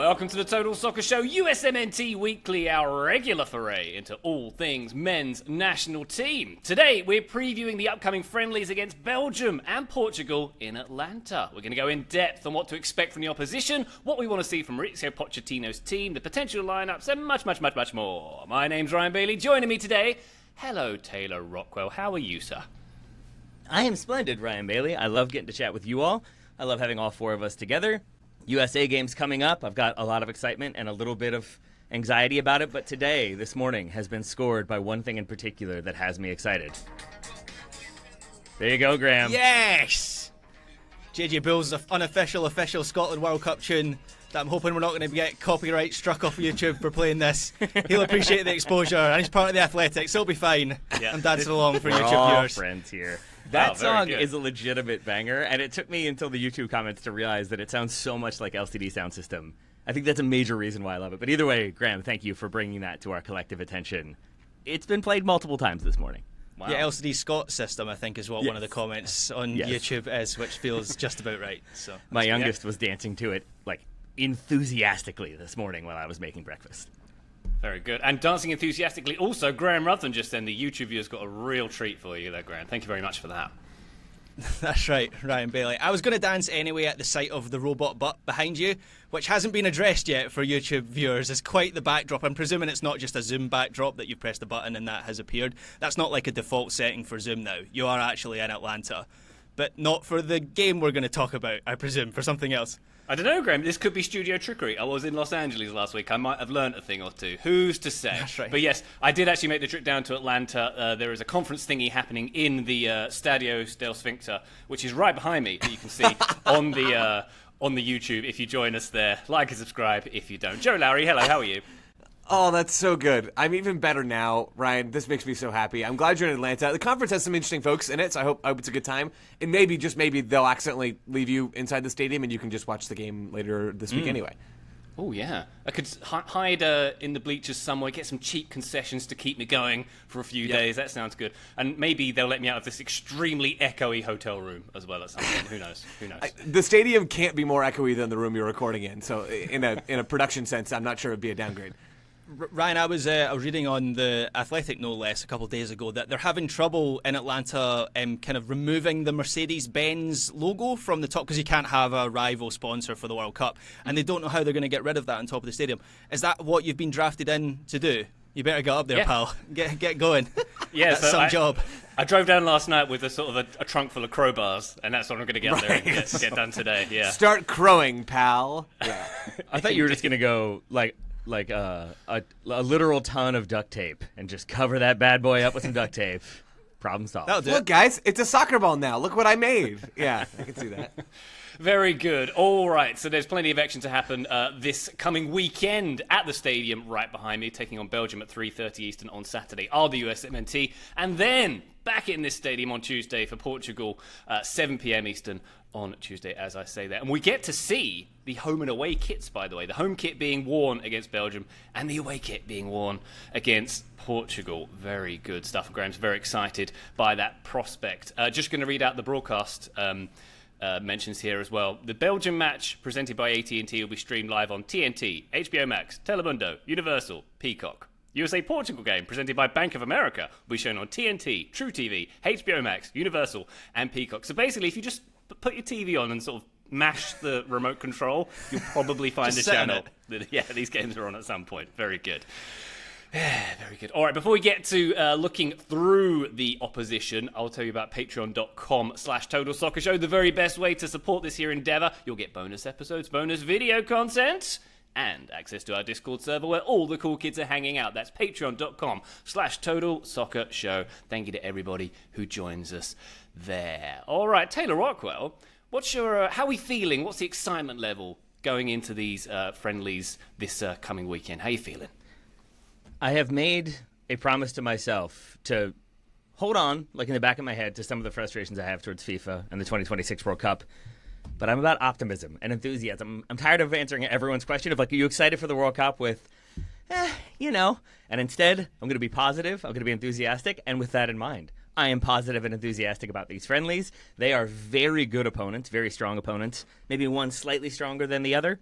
Welcome to the Total Soccer Show USMNT Weekly, our regular foray into all things men's national team. Today, we're previewing the upcoming friendlies against Belgium and Portugal in Atlanta. We're going to go in depth on what to expect from the opposition, what we want to see from Mauricio Pochettino's team, the potential lineups, and much more. My name's Ryan Bailey. Joining me today, hello Taylor Rockwell. How are you, sir? I am splendid, Ryan Bailey. I love getting to chat with you all. I love having all four of us together. USA games coming up. I've got a lot of excitement and a little bit of anxiety about it, but today, this morning, has been scored by one thing in particular that has me excited. There you go, Graham. Yes! JJ Bull's unofficial Scotland World Cup tune that I'm hoping we're not going to get copyright struck off YouTube for playing this. He'll appreciate the exposure, and he's part of the Athletics. He'll be fine. Yeah. I'm dancing along for YouTube viewers. Friends here. That song is a legitimate banger, and it took me until the YouTube comments to realize that it sounds so much like LCD Sound System. I think that's a major reason why I love it. But either way, Graham, thank you for bringing that to our collective attention. It's been played multiple times this morning. Wow. Yeah, LCD Scott system, I think, is what one of the comments on YouTube is, which feels just about right. So my youngest was dancing to it, like, enthusiastically this morning while I was making breakfast. Very good. And dancing enthusiastically also, Graham Ruthven just then. The YouTube viewers got a real treat for you there, Graham. Thank you very much for that. That's right, Ryan Bailey. I was going to dance anyway at the sight of the robot butt behind you, which hasn't been addressed yet for YouTube viewers. It's quite the backdrop. I'm presuming it's not just a Zoom backdrop that you press the button and that has appeared. That's not like a default setting for Zoom now. You are actually in Atlanta. But not for the game we're going to talk about, I presume, for something else. I don't know, Graham. This could be studio trickery. I was in Los Angeles last week. I might have learned a thing or two. Who's to say? That's right. But yes, I did actually make the trip down to Atlanta. There is a conference thingy happening in the Stadio del Sphincter, which is right behind me, that you can see on the YouTube. If you join us there, like and subscribe if you don't. Joe Lowery, hello. How are you? Oh, that's so good. I'm even better now, Ryan. This makes me so happy. I'm glad you're in Atlanta. The conference has some interesting folks in it, so I hope it's a good time. And maybe, just maybe, they'll accidentally leave you inside the stadium and you can just watch the game later this week anyway. Oh, yeah. I could hide in the bleachers somewhere, get some cheap concessions to keep me going for a few days. That sounds good. And maybe they'll let me out of this extremely echoey hotel room as well at some point. Who knows? The stadium can't be more echoey than the room you're recording in. So in a production sense, I'm not sure it'd be a downgrade. Ryan, I was reading on the Athletic, no less, a couple of days ago that they're having trouble in Atlanta kind of removing the Mercedes-Benz logo from the top because you can't have a rival sponsor for the World Cup, and they don't know how they're going to get rid of that on top of the stadium. Is that what you've been drafted in to do? You better get up there, pal. Get going. Yeah, that's some job. I drove down last night with a sort of a trunk full of crowbars, and that's what I'm going to get up there and get done today. Yeah. Start crowing, pal. Yeah. I thought you were just going to go like a literal ton of duct tape and just cover that bad boy up with some duct tape. Problem solved. Look, guys, it's a soccer ball now. Look what I made. Yeah, I can see that. Very good. All right, so there's plenty of action to happen this coming weekend at the stadium right behind me, taking on Belgium at 3:30 Eastern on Saturday, are the USMNT, and then back in this stadium on Tuesday for Portugal, 7 p.m. Eastern on Tuesday, as I say that. And we get to see the home and away kits, by the way. The home kit being worn against Belgium and the away kit being worn against Portugal. Very good stuff. Graham's very excited by that prospect. Just going to read out the broadcast mentions here as well. The Belgium match presented by AT&T will be streamed live on TNT, HBO Max, Telemundo, Universal, Peacock. USA Portugal game presented by Bank of America will be shown on TNT, True TV, HBO Max, Universal, and Peacock. So basically, if you just put your TV on and sort of mash the remote control, you'll probably find the channel that these games are on at some point. Very good. Very good. All right, before we get to looking through the opposition, I'll tell you about patreon.com/Total Soccer Show, the very best way to support this here endeavor. You'll get bonus episodes, bonus video content, and access to our Discord server where all the cool kids are hanging out. That's patreon.com/Total Soccer Show. Thank you to everybody who joins us there. All right, Taylor Rockwell, what's your how are we feeling? What's the excitement level going into these friendlies this coming weekend? How are you feeling? I have made a promise to myself to hold on, like in the back of my head, to some of the frustrations I have towards FIFA and the 2026 World Cup. But I'm about optimism and enthusiasm. I'm tired of answering everyone's question of, like, are you excited for the World Cup with, you know. And instead, I'm going to be positive, I'm going to be enthusiastic, and with that in mind, I am positive and enthusiastic about these friendlies. They are very good opponents, very strong opponents, maybe one slightly stronger than the other.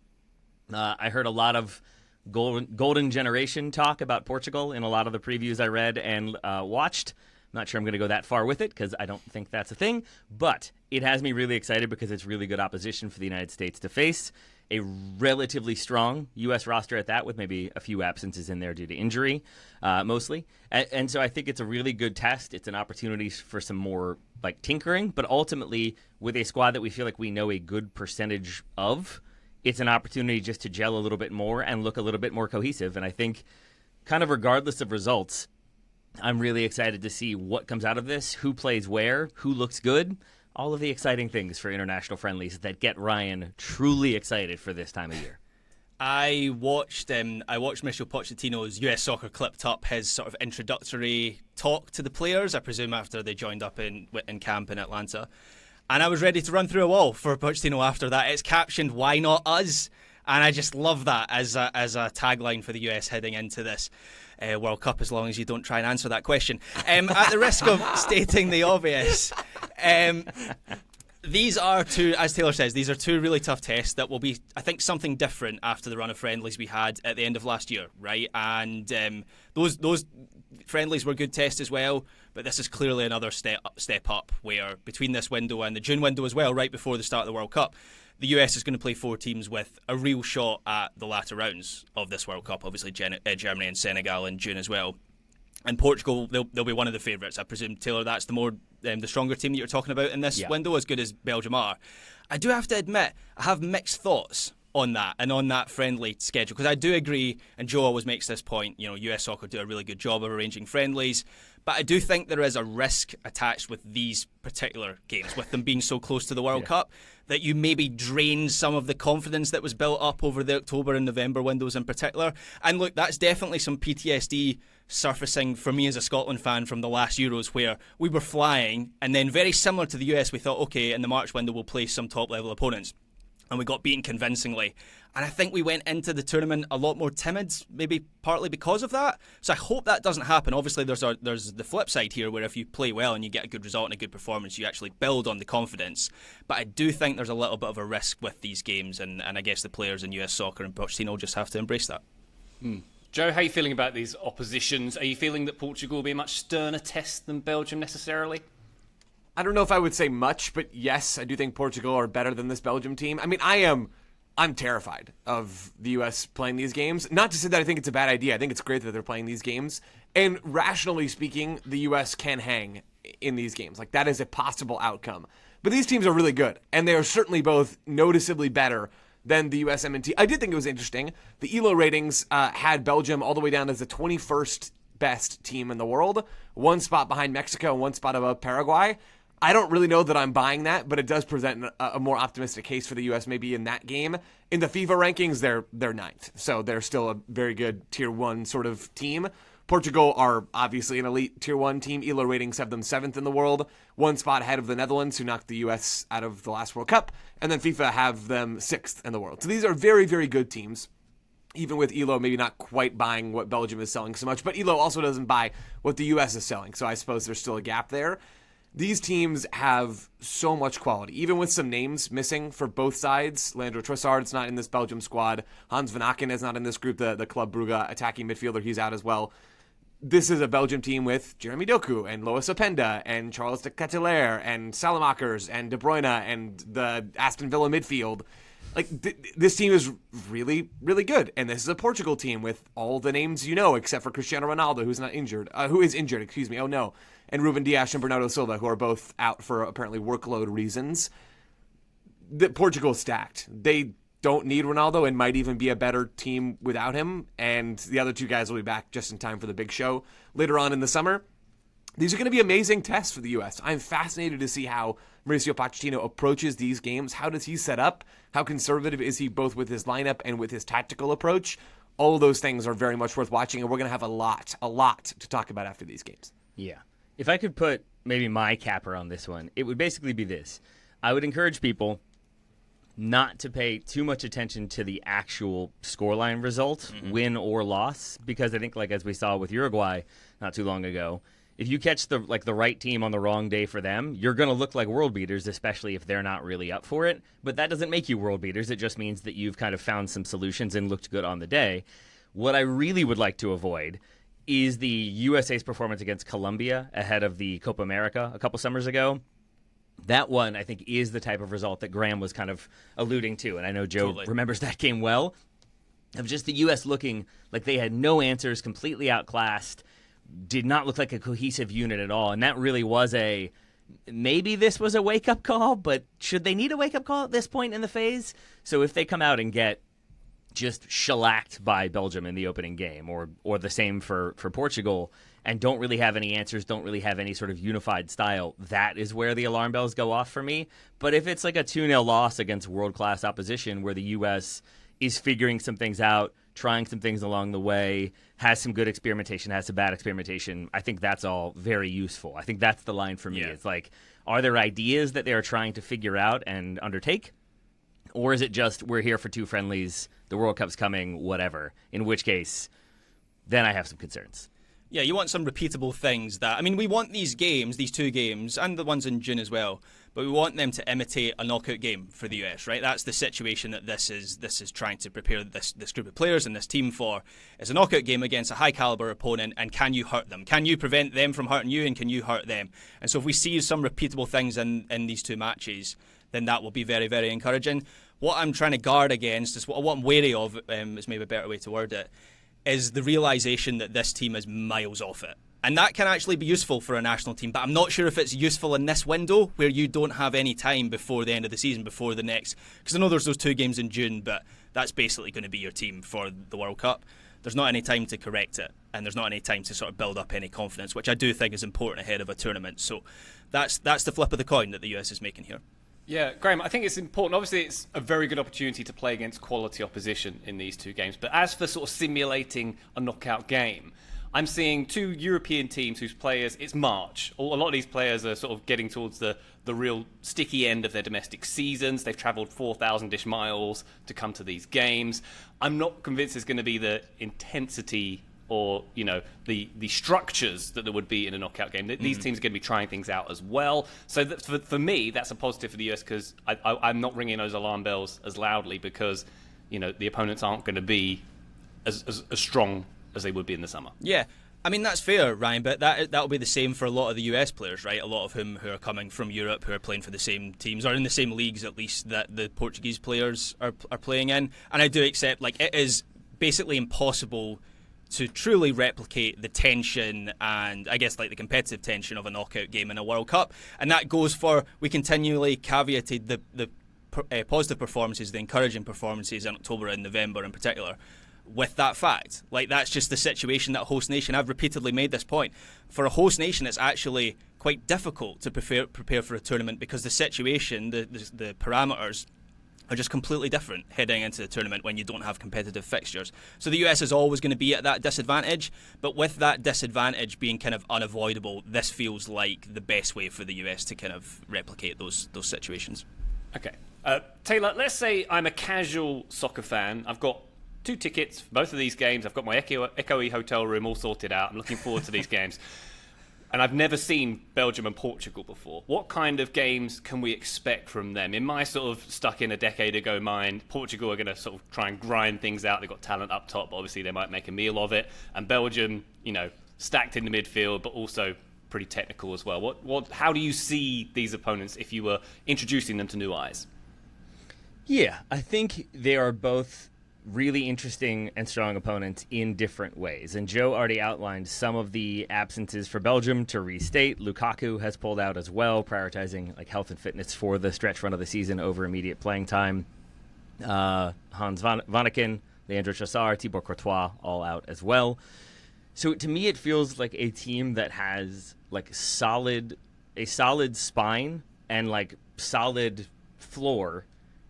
I heard a lot of golden generation talk about Portugal in a lot of the previews I read and watched. Not sure I'm going to go that far with it because I don't think that's a thing, but it has me really excited because it's really good opposition for the United States to face. A relatively strong U.S. roster at that, with maybe a few absences in there due to injury, mostly. And so I think it's a really good test. It's an opportunity for some more like tinkering, but ultimately with a squad that we feel like we know a good percentage of, it's an opportunity just to gel a little bit more and look a little bit more cohesive. And I think kind of regardless of results, I'm really excited to see what comes out of this, who plays where, who looks good. All of the exciting things for international friendlies that get Ryan truly excited for this time of year. I watched Michel Pochettino's US Soccer clipped up his sort of introductory talk to the players, I presume after they joined up in camp in Atlanta. And I was ready to run through a wall for Pochettino after that. It's captioned, "Why not us?" And I just love that as a tagline for the US heading into this World Cup, as long as you don't try and answer that question. At the risk of stating the obvious, these are two, as Taylor says, these are two really tough tests that will be, I think, something different after the run of friendlies we had at the end of last year, right? And those friendlies were good tests as well, but this is clearly another step up, where between this window and the June window as well, right before the start of the World Cup, the US is going to play 4 teams with a real shot at the latter rounds of this World Cup. Obviously, Germany and Senegal in June as well. And Portugal, they'll be one of the favourites. I presume, Taylor, that's the stronger team that you're talking about in this window, as good as Belgium are. I do have to admit, I have mixed thoughts on that and on that friendly schedule, because I do agree, and Joe always makes this point, US Soccer do a really good job of arranging friendlies, but I do think there is a risk attached with these particular games, with them being so close to the World Cup, that you maybe drain some of the confidence that was built up over the October and November windows in particular. And look, that's definitely some PTSD surfacing for me as a Scotland fan from the last Euros, where we were flying, and then very similar to the US, we thought, okay, in the March window we'll play some top level opponents, and we got beaten convincingly. And I think we went into the tournament a lot more timid, maybe partly because of that. So I hope that doesn't happen. Obviously, there's the flip side here, where if you play well and you get a good result and a good performance, you actually build on the confidence. But I do think there's a little bit of a risk with these games, and I guess the players in US Soccer and Pochettino just have to embrace that. Joe, how are you feeling about these oppositions? Are you feeling that Portugal will be a much sterner test than Belgium necessarily? I don't know if I would say much, but yes, I do think Portugal are better than this Belgium team. I mean, I'm terrified of the U.S. playing these games. Not to say that I think it's a bad idea. I think it's great that they're playing these games. And rationally speaking, the U.S. can hang in these games. Like, that is a possible outcome. But these teams are really good, and they are certainly both noticeably better than the USMNT. I did think it was interesting. The ELO ratings had Belgium all the way down as the 21st best team in the world, 1 spot behind Mexico and 1 spot above Paraguay. I don't really know that I'm buying that, but it does present a more optimistic case for the U.S. maybe in that game. In the FIFA rankings, they're 9th, so they're still a very good Tier 1 sort of team. Portugal are obviously an elite Tier 1 team. ELO ratings have them 7th in the world, 1 spot ahead of the Netherlands, who knocked the U.S. out of the last World Cup, and then FIFA have them 6th in the world. So these are very, very good teams, even with ELO maybe not quite buying what Belgium is selling so much, but ELO also doesn't buy what the U.S. is selling, so I suppose there's still a gap there. These teams have so much quality, even with some names missing for both sides. Leandro Trossard's not in this Belgium squad. Hans Van Aken is not in this group, the Club Brugge attacking midfielder. He's out as well. This is a Belgium team with Jeremy Doku and Lois Openda and Charles de Ketelaere and Salamakers and De Bruyne and the Aston Villa midfield. Like, this team is really, really good. And this is a Portugal team with all the names you know, except for Cristiano Ronaldo, who is injured, oh no. And Ruben Dias and Bernardo Silva, who are both out for apparently workload reasons. Portugal's stacked. They don't need Ronaldo and might even be a better team without him. And the other 2 guys will be back just in time for the big show later on in the summer. These are going to be amazing tests for the U.S. I'm fascinated to see how Mauricio Pochettino approaches these games. How does he set up? How conservative is he both with his lineup and with his tactical approach? All of those things are very much worth watching, and we're going to have a lot to talk about after these games. Yeah. If I could put maybe my capper on this one, it would basically be this. I would encourage people not to pay too much attention to the actual scoreline result, win or loss, because I think, like as we saw with Uruguay not too long ago, if you catch the right team on the wrong day for them, you're going to look like world beaters, especially if they're not really up for it. But that doesn't make you world beaters. It just means that you've kind of found some solutions and looked good on the day. What I really would like to avoid is the USA's performance against Colombia ahead of the Copa America a couple summers ago. That one, I think, is the type of result that Graham was kind of alluding to. And I know Joe remembers that game well. Of just the U.S. looking like they had no answers, completely outclassed, did not look like a cohesive unit at all. And that really was maybe this was a wake-up call, but should they need a wake-up call at this point in the phase? So if they come out and get just shellacked by Belgium in the opening game, or the same for Portugal, and don't really have any answers, don't really have any sort of unified style, that is where the alarm bells go off for me. But if it's like a 2-0 loss against world-class opposition where the U.S. is figuring some things out, trying some things along the way, has some good experimentation, has some bad experimentation, I think that's all very useful. I think that's the line for me. Yeah. It's like, are there ideas that they are trying to figure out and undertake? Or is it just, we're here for 2 friendlies, the World Cup's coming, whatever? In which case, then I have some concerns. Yeah, you want some repeatable things that... I mean, we want these games, these 2 games, and the ones in June as well, but we want them to imitate a knockout game for the US, right? That's the situation that this is trying to prepare this group of players and this team for. It's a knockout game against a high-caliber opponent, and can you hurt them? Can you prevent them from hurting you, and can you hurt them? And so if we see some repeatable things in these 2 matches, then that will be very, very encouraging. What I'm trying to guard against, is what I'm wary of, is maybe a better way to word it, is the realisation that this team is miles off it. And that can actually be useful for a national team, but I'm not sure if it's useful in this window where you don't have any time before the end of the season, before the next... Because I know there's those 2 games in June, but that's basically going to be your team for the World Cup. There's not any time to correct it, and there's not any time to sort of build up any confidence, which I do think is important ahead of a tournament. So that's the flip of the coin that the US is making here. Yeah, Graham, I think it's important. Obviously, it's a very good opportunity to play against quality opposition in these 2 games. But as for sort of simulating a knockout game, I'm seeing 2 European teams whose players, it's March. A lot of these players are sort of getting towards the real sticky end of their domestic seasons. They've travelled 4,000-ish miles to come to these games. I'm not convinced there's going to be the intensity or, the structures that there would be in a knockout game. These teams are going to be trying things out as well. So for me, that's a positive for the US, because I'm not ringing those alarm bells as loudly, because, the opponents aren't going to be as strong as they would be in the summer. Yeah. I mean, that's fair, Ryan, but that'll be the same for a lot of the US players, right? A lot of whom who are coming from Europe, who are playing for the same teams, or in the same leagues, at least, that the Portuguese players are playing in. And I do accept, it is basically impossible to truly replicate the tension and, I guess, the competitive tension of a knockout game in a World Cup. And that goes for, we continually caveated the positive performances, the encouraging performances in October and November in particular, with that fact. That's just the situation that a host nation, I've repeatedly made this point, for a host nation it's actually quite difficult to prepare for a tournament, because the situation, the parameters are just completely different heading into the tournament when you don't have competitive fixtures. So the US is always going to be at that disadvantage, but with that disadvantage being kind of unavoidable, this feels like the best way for the US to kind of replicate those situations. Okay. Taylor, let's say I'm a casual soccer fan. I've got 2 tickets for both of these games. I've got my echoey hotel room all sorted out. I'm looking forward to these games. And I've never seen Belgium and Portugal before. What kind of games can we expect from them? In my sort of stuck in a decade ago mind, Portugal are going to sort of try and grind things out. They've got talent up top, but obviously they might make a meal of it. And Belgium, stacked in the midfield, but also pretty technical as well. How do you see these opponents if you were introducing them to new eyes? Yeah, I think they are both really interesting and strong opponents in different ways. And Joe already outlined some of the absences for Belgium. To restate, Lukaku has pulled out as well, prioritizing health and fitness for the stretch run of the season over immediate playing time. Hans Vanaken, Leandro Trossard, Thibaut Courtois, all out as well. So to me, it feels like a team that has a solid spine and solid floor,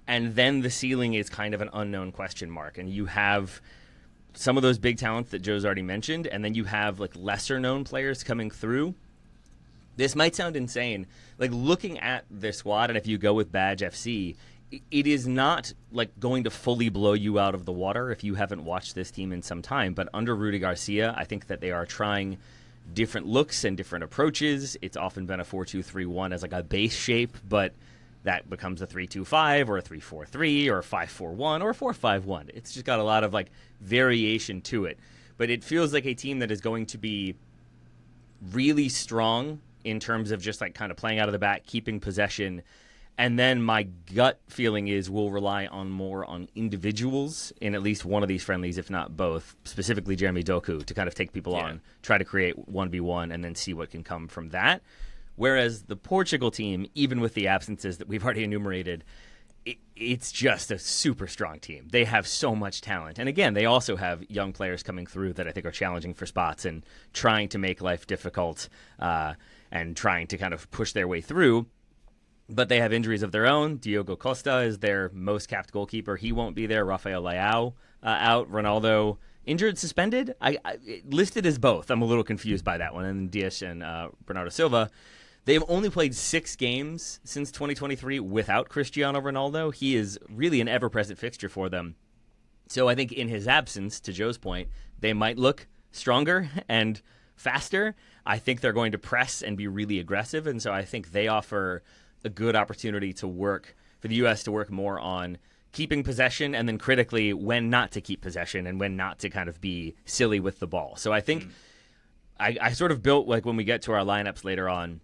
and then the ceiling is kind of an unknown question mark. And you have some of those big talents that Joe's already mentioned, and then you have lesser known players coming through. This might sound insane. Looking at this squad, and if you go with Badge FC, it is not going to fully blow you out of the water if you haven't watched this team in some time. But under Rudy Garcia, I think that they are trying different looks and different approaches. It's often been a 4-2-3-1 as like a base shape, but that becomes a 3-2-5 or a 3-4-3 or a 5-4-1 or a 4-5-1. It's just got a lot of like variation to it. But it feels like a team that is going to be really strong in terms of just like kind of playing out of the back, keeping possession. And then my gut feeling is we'll rely more on individuals in at least one of these friendlies, if not both, specifically Jeremy Doku, to kind of take people on, try to create 1v1, and then see what can come from that. Whereas the Portugal team, even with the absences that we've already enumerated, it's just a super strong team. They have so much talent. And again, they also have young players coming through that I think are challenging for spots and trying to make life difficult and trying to kind of push their way through. But they have injuries of their own. Diogo Costa is their most capped goalkeeper. He won't be there. Rafael Leao out. Ronaldo injured, suspended? I listed as both. I'm a little confused by that one. And Dias and Bernardo Silva. They've only played 6 games since 2023 without Cristiano Ronaldo. He is really an ever-present fixture for them. So I think in his absence, to Joe's point, they might look stronger and faster. I think they're going to press and be really aggressive. And so I think they offer a good opportunity to work, for the U.S. to work more on keeping possession and then critically when not to keep possession and when not to kind of be silly with the ball. So I think I sort of built, like when we get to our lineups later on,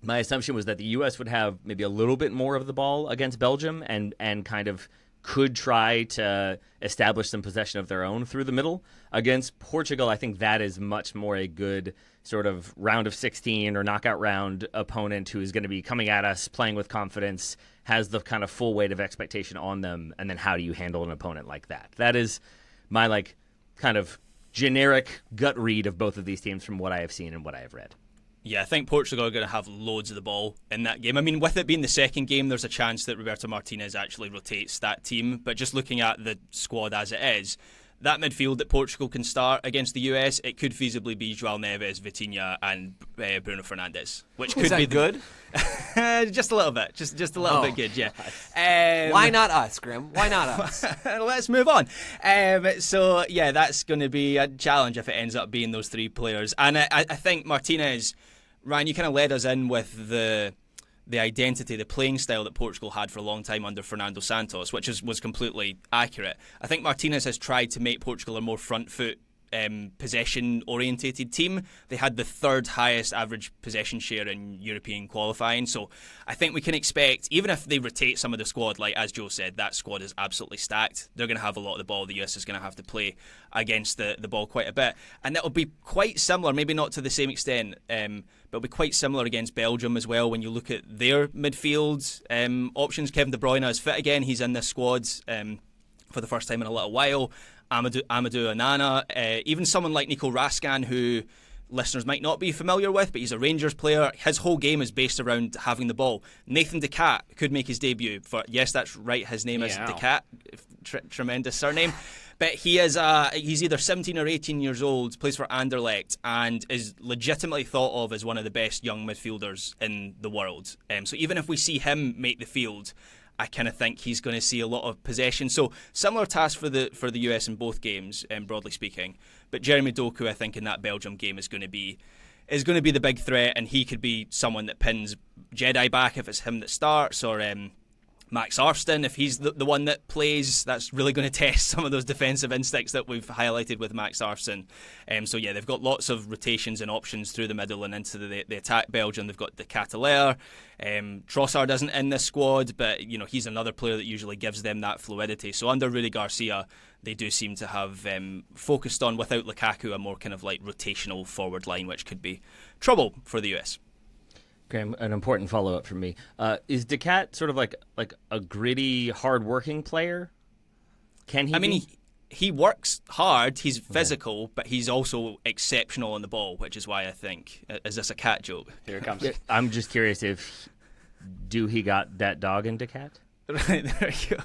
my assumption was that the U.S. would have maybe a little bit more of the ball against Belgium and kind of could try to establish some possession of their own through the middle. Against Portugal, I think that is much more a good sort of round of 16 or knockout round opponent who is going to be coming at us, playing with confidence, has the kind of full weight of expectation on them, and then how do you handle an opponent like that? That is my like kind of generic gut read of both of these teams from what I have seen and what I have read. Yeah, I think Portugal are going to have loads of the ball in that game. I mean, with it being the second game, there's a chance that Roberto Martinez actually rotates that team. But just looking at the squad as it is, that midfield that Portugal can start against the US, it could feasibly be João Neves, Vitinha, and Bruno Fernandes, which could be good. Just a little bit, just a little bit good, yeah. Why not us, Grim? Why not us? Let's move on. So yeah, that's going to be a challenge if it ends up being those 3 players. And I think Martinez, Ryan, you kind of led us in with the identity, the playing style that Portugal had for a long time under Fernando Santos, which was completely accurate. I think Martinez has tried to make Portugal a more front foot, possession-orientated team. They had the 3rd highest average possession share in European qualifying, so I think we can expect, even if they rotate some of the squad, like as Joe said, that squad is absolutely stacked. They're going to have a lot of the ball. The US is going to have to play against the ball quite a bit, and that will be quite similar, maybe not to the same extent, but it'll be quite similar against Belgium as well when you look at their midfield options. Kevin De Bruyne is fit again. He's in this squad for the first time in a little while. Amadou Onana, even someone like Nico Raskan, who listeners might not be familiar with, but he's a Rangers player. His whole game is based around having the ball. Nathan De Cat could make his debut for, yes, that's right, his name is De Cat, tremendous surname. But he's either 17 or 18 years old, plays for Anderlecht, and is legitimately thought of as one of the best young midfielders in the world. So even if we see him make the field, I kind of think he's going to see a lot of possession. So similar task for the US in both games, broadly speaking. But Jeremy Doku, I think, in that Belgium game is going to be the big threat, and he could be someone that pins Jedi back if it's him that starts, or Max Arston, if he's the one that plays. That's really going to test some of those defensive instincts that we've highlighted with Max Arston. So yeah, they've got lots of rotations and options through the middle and into the attack. Belgium, they've got the Cataler. Trossard isn't in this squad, but he's another player that usually gives them that fluidity. So under Rudi Garcia, they do seem to have focused on, without Lukaku, a more kind of like rotational forward line, which could be trouble for the US. Graham, an important follow-up from me. Is De Cat sort of like a gritty, hard-working player? Can he? I mean, he works hard. He's physical, but he's also exceptional on the ball, which is why I think. Is this a cat joke? Here it comes. I'm just curious he got that dog in De Cat? Right, there you go.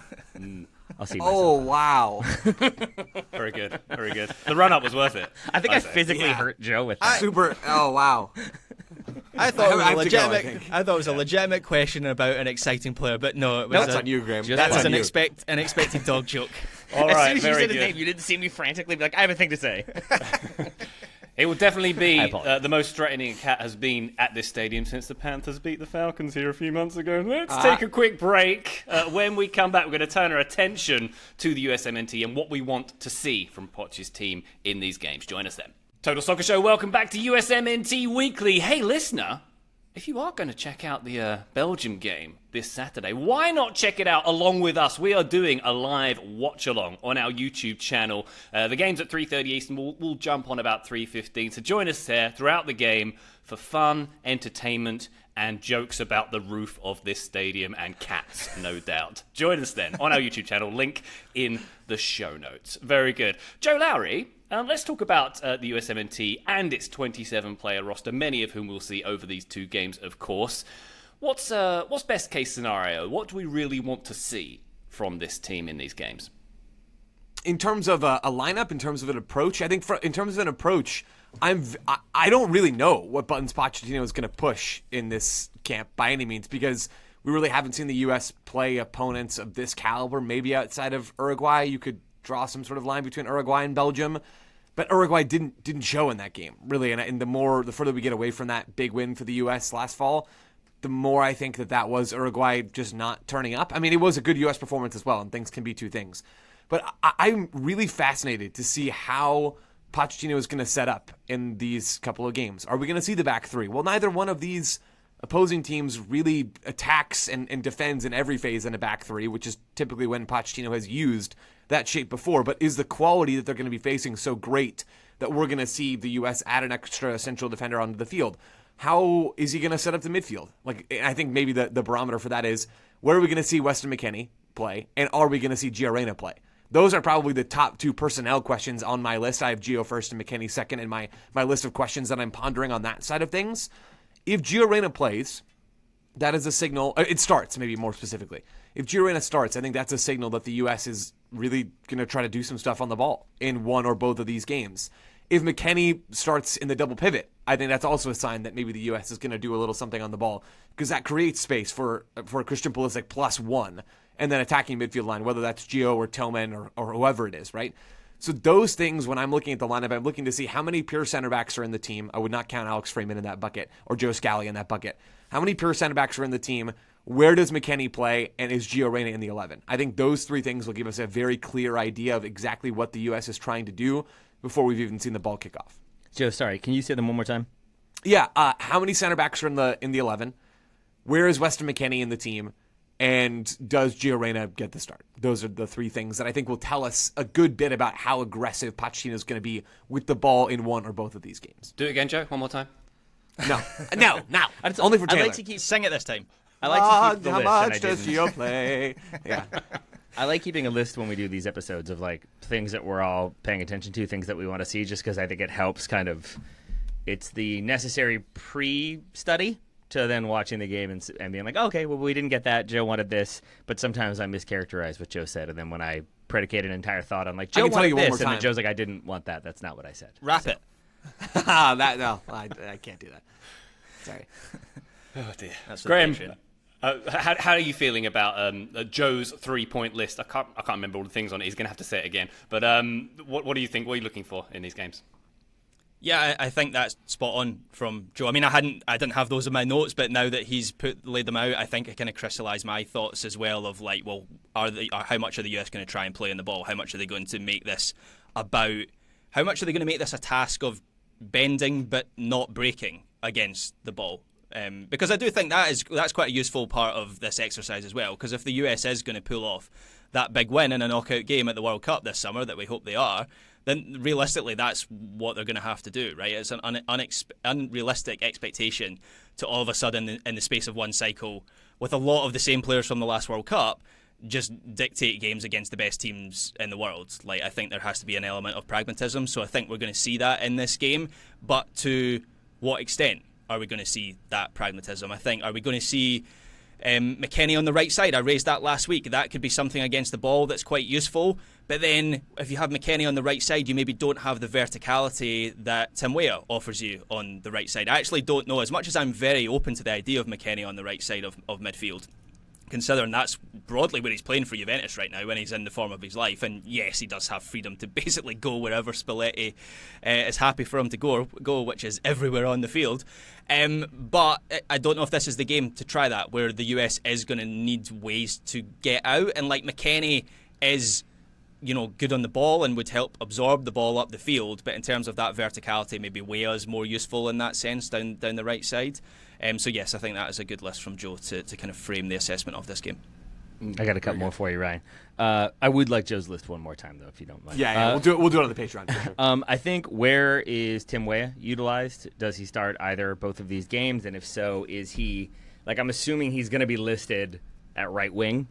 I'll see myself. Oh, wow. Very good. Very good. The run-up was worth it. I think I physically hurt Joe with that. Oh, wow. I thought it was a legitimate question about an exciting player, but no, it was that's on you, Graham. That was an unexpected dog joke. All as right, soon as you very said good. his name, you didn't see me frantically be like, I have a thing to say. It will definitely I be apologize. the most threatening a cat has been at this stadium since the Panthers beat the Falcons here a few months ago. Let's take a quick break. When we come back, we're going to turn our attention to the USMNT and what we want to see from Poch's team in these games. Join us then. Total Soccer Show, welcome back to USMNT Weekly. Hey, listener, if you are going to check out the Belgium game this Saturday, why not check it out along with us? We are doing a live watch-along on our YouTube channel. The game's at 3:30 Eastern. We'll jump on about 3:15. So join us there throughout the game for fun, entertainment, and jokes about the roof of this stadium and cats, no doubt. Join us then on our YouTube channel. Link in the show notes. Very good. Joe Lowery, let's talk about the USMNT and its 27-player roster, many of whom we'll see over these two games, of course. What's best case scenario? What do we really want to see from this team in these games? In terms of a lineup, in terms of an approach, I think in terms of an approach, I don't really know what buttons Pochettino is going to push in this camp by any means, because we really haven't seen the U.S. play opponents of this caliber. Maybe outside of Uruguay, you could draw some sort of line between Uruguay and Belgium, but Uruguay didn't show in that game really. And the further we get away from that big win for the U.S. last fall, the more I think that was Uruguay just not turning up. I mean, it was a good U.S. performance as well, and things can be two things. But I'm really fascinated to see how Pochettino is going to set up in these couple of games. Are we going to see the back three? Well, neither one of these opposing teams really attacks and defends in every phase in a back three, which is typically when Pochettino has used that shape before. But is the quality that they're going to be facing so great that we're going to see the U.S. add an extra central defender onto the field? How is he going to set up the midfield? I think maybe the barometer for that is, where are we going to see Weston McKennie play, and are we going to see Gio Reyna play? Those are probably the top two personnel questions on my list. I have Gio first and McKennie second in my list of questions that I'm pondering on that side of things. If Gio Reyna plays, that is a signal. It starts, maybe more specifically. If Gio Reyna starts, I think that's a signal that the U.S. is really going to try to do some stuff on the ball in one or both of these games. If McKennie starts in the double pivot, I think that's also a sign that maybe the U.S. is going to do a little something on the ball, because that creates space for Christian Pulisic +1 and then attacking midfield line, whether that's Gio or Tillman or whoever it is, right? So those things, when I'm looking at the lineup, I'm looking to see how many pure center backs are in the team. I would not count Alex Freeman in that bucket or Joe Scally in that bucket. How many pure center backs are in the team? Where does McKennie play? And is Gio Reyna in the 11? I think those three things will give us a very clear idea of exactly what the U.S. is trying to do before we've even seen the ball kick off. Joe, sorry, can you say them one more time? Yeah, how many center backs are in the 11? Where is Weston McKennie in the team? And does Gio Reyna get the start? Those are the three things that I think will tell us a good bit about how aggressive Pochettino is going to be with the ball in one or both of these games. Do it again, Joe, one more time. No. Only for Taylor. I like to keep Sing it this time. I like to keep the How list, much and I does didn't. Gio play? Yeah. I like keeping a list when we do these episodes of like things that we're all paying attention to, things that we want to see, just because I think it helps it's the necessary pre-study to then watching the game and being like, okay, well, we didn't get that. Joe wanted this. But sometimes I mischaracterize what Joe said. And then when I predicate an entire thought on like, Joe can tell wanted you one more this, and time. then Joe's like, I didn't want that. That's not what I said. Wrap it. I can't do that. Sorry. Oh, dear. That's Graham, the how are you feeling about Joe's 3-point list? I can't remember all the things on it. He's going to have to say it again. But what do you think? What are you looking for in these games? Yeah, I think that's spot on from Joe. I mean, I didn't have those in my notes, but now that he's laid them out, I think it kind of crystallised my thoughts as well of like, well, how much are the US going to try and play in the ball? How much are they going to make this about? How much are they going to make this a task of bending but not breaking against the ball? Because I do think that's quite a useful part of this exercise as well. Because if the US is going to pull off that big win in a knockout game at the World Cup this summer, that we hope they are, then realistically that's what they're going to have to do, right? It's an unrealistic expectation to all of a sudden, in the space of one cycle, with a lot of the same players from the last World Cup, just dictate games against the best teams in the world. Like, I think there has to be an element of pragmatism, so I think we're going to see that in this game. But to what extent are we going to see that pragmatism? I think, are we going to see McKennie on the right side? I raised that last week. That could be something against the ball that's quite useful. But then if you have McKennie on the right side, you maybe don't have the verticality that Tim Weah offers you on the right side. I actually don't know. As much as I'm very open to the idea of McKennie on the right side of midfield, considering that's broadly where he's playing for Juventus right now when he's in the form of his life. And yes, he does have freedom to basically go wherever Spalletti is happy for him to go, which is everywhere on the field. But I don't know if this is the game to try that, where the US is going to need ways to get out. And like McKennie is, good on the ball and would help absorb the ball up the field. But in terms of that verticality, maybe Weah is more useful in that sense down the right side. So yes, I think that is a good list from Joe to kind of frame the assessment of this game. I got a couple more for you, Ryan. I would like Joe's list one more time, though, if you don't mind. Yeah, we'll do it on the Patreon. For sure. I think, where is Tim Weah utilized? Does he start either or both of these games? And if so, is he, I'm assuming he's going to be listed at right wing.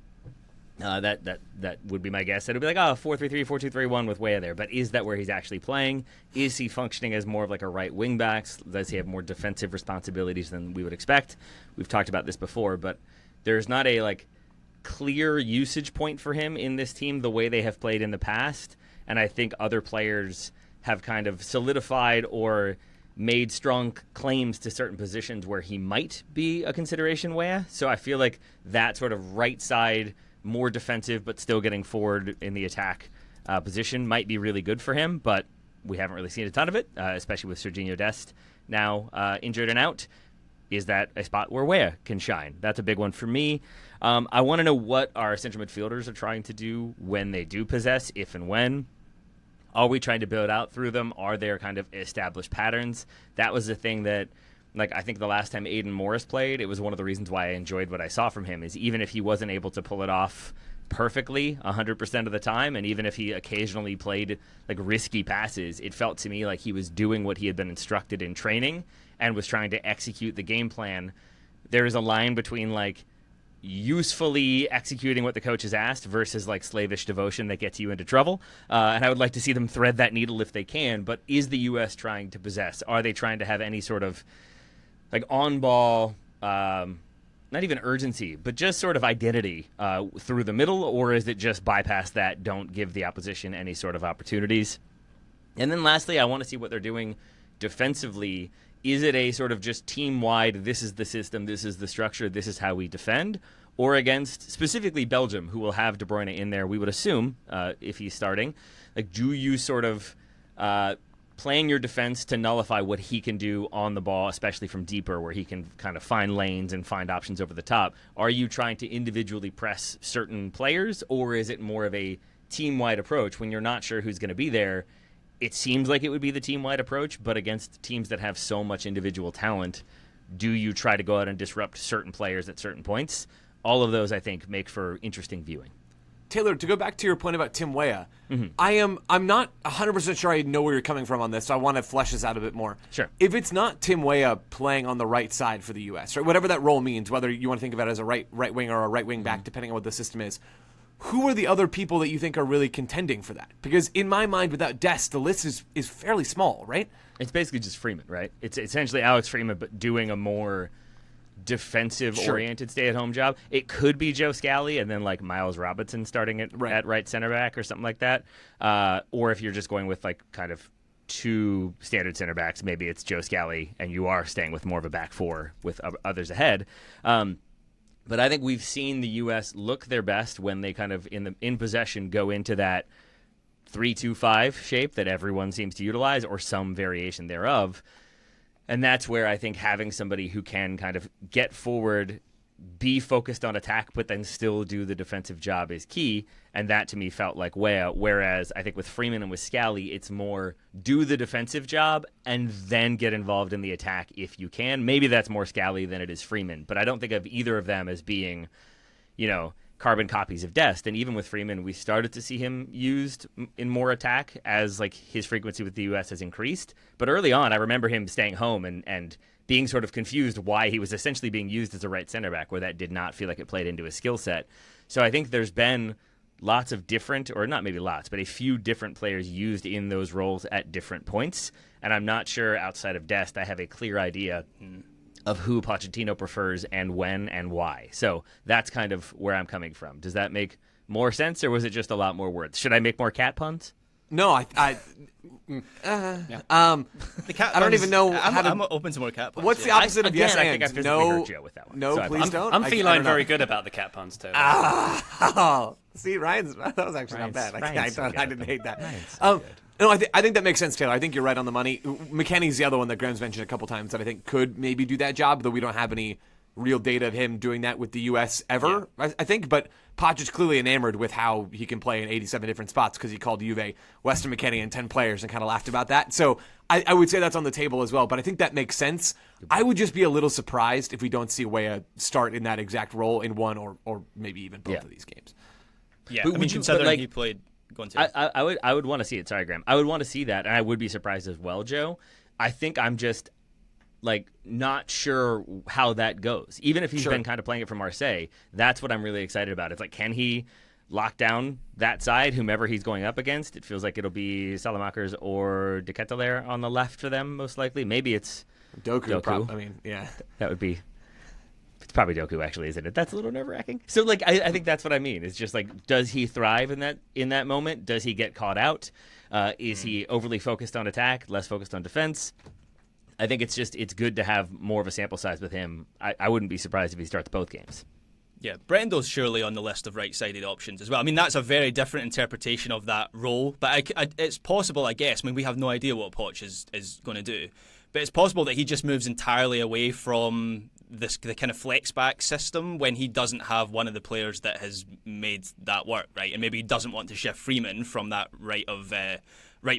That would be my guess. It'd be 4-3-3, 4-2-3-1 with Weah there. But is that where he's actually playing? Is he functioning as more of a right wing back? Does he have more defensive responsibilities than we would expect? We've talked about this before, but there's not a clear usage point for him in this team the way they have played in the past. And I think other players have kind of solidified or made strong claims to certain positions where he might be a consideration, Weah. So I feel like that sort of right side, more defensive but still getting forward in the attack position might be really good for him, but we haven't really seen a ton of it, especially with Serginho Dest now injured and out. Is that a spot where Weah can shine? That's a big one for me. I want to know what our central midfielders are trying to do when they do possess, if and when. Are we trying to build out through them? Are there kind of established patterns? That was the thing that, I think the last time Aiden Morris played, it was one of the reasons why I enjoyed what I saw from him, is even if he wasn't able to pull it off perfectly 100% of the time, and even if he occasionally played risky passes, it felt to me like he was doing what he had been instructed in training and was trying to execute the game plan. There is a line between usefully executing what the coach has asked versus slavish devotion that gets you into trouble. And I would like to see them thread that needle if they can. But is the U.S. trying to possess? Are they trying to have any sort of on-ball, not even urgency, but just sort of identity through the middle? Or is it just bypass that, don't give the opposition any sort of opportunities? And then lastly, I want to see what they're doing defensively. Is it a sort of just team-wide, this is the system, this is the structure, this is how we defend? Or against specifically Belgium, who will have De Bruyne in there, we would assume, if he's starting. Do you sort of playing your defense to nullify what he can do on the ball, especially from deeper, where he can kind of find lanes and find options over the top? Are you trying to individually press certain players, or is it more of a team-wide approach when you're not sure who's going to be there? It seems like it would be the team-wide approach, but against teams that have so much individual talent, do you try to go out and disrupt certain players at certain points? All of those, I think, make for interesting viewing. Taylor, to go back to your point about Tim Weah, I'm not 100% sure I know where you're coming from on this, so I want to flesh this out a bit more. Sure. If it's not Tim Weah playing on the right side for the U.S., right, whatever that role means, whether you want to think of it as a right wing or a right wing back, depending on what the system is, who are the other people that you think are really contending for that? Because in my mind, without Dest, the list is fairly small, right? It's basically just Freeman, right? It's essentially Alex Freeman, but doing a more defensive-oriented stay-at-home job. It could be Joe Scally and then Miles Robinson starting at right center back or something like that. Or if you're just going with kind of two standard center backs, maybe it's Joe Scally and you are staying with more of a back four with others ahead. But I think we've seen the U.S. look their best when they kind of in possession go into that 3-2-5 shape that everyone seems to utilize, or some variation thereof. And that's where I think having somebody who can kind of get forward, be focused on attack, but then still do the defensive job is key. And that to me felt like Weah. Whereas I think with Freeman and with Scally, it's more do the defensive job and then get involved in the attack if you can. Maybe that's more Scally than it is Freeman. But I don't think of either of them as being, carbon copies of Dest. And even with Freeman, we started to see him used in more attack as his frequency with the U.S. has increased. But early on, I remember him staying home and being sort of confused why he was essentially being used as a right center back, where that did not feel like it played into his skill set. So I think there's been lots of different, or not maybe lots, but a few different players used in those roles at different points. And I'm not sure outside of Dest I have a clear idea of who Pochettino prefers and when and why. So that's kind of where I'm coming from. Does that make more sense, or was it just a lot more words? Should I make more cat puns? No, The cat I don't even know I'm, how to. I'm open to more cat puns. What's the yeah. opposite of yes I and? think I physically No, hurt Joe with that one. no, So I please don't. I'm I feline don't know. very good about the cat puns too. Oh, see, that was actually Ryan's- not bad. Ryan's so I good at didn't them. hate that. Ryan's so good. No, I think that makes sense, Taylor. I think you're right on the money. McKennie's the other one that Graham's mentioned a couple times that I think could maybe do that job, though we don't have any real data of him doing that with the U.S. ever, I think. But Poch is clearly enamored with how he can play in 87 different spots because he called Juve Western McKennie and 10 players and kind of laughed about that. So I would say that's on the table as well, but I think that makes sense. I would just be a little surprised if we don't see Weah start in that exact role in one or maybe even both of these games. Yeah, But I mean, would you- considering but, like, he played. Go on to I would want to see it. Sorry, Graham. I would want to see that, and I would be surprised as well, Joe. I think I'm just not sure how that goes. Even if he's been kind of playing it for Marseille, that's what I'm really excited about. It's like, can he lock down that side, whomever he's going up against? It feels like it'll be Salamakers or De Ketelaere on the left for them, most likely. Maybe it's Doku. I mean, yeah. That would be. It's probably Doku, actually, isn't it? That's a little nerve-wracking. So, I think that's what I mean. It's just does he thrive in that moment? Does he get caught out? Is he overly focused on attack, less focused on defense? I think it's good to have more of a sample size with him. I wouldn't be surprised if he starts both games. Yeah, Brendo's surely on the list of right-sided options as well. I mean, that's a very different interpretation of that role, but it's possible, I guess. I mean, we have no idea what Poch is going to do, but it's possible that he just moves entirely away from the kind of flex back system when he doesn't have one of the players that has made that work, right? And maybe he doesn't want to shift Freeman from that right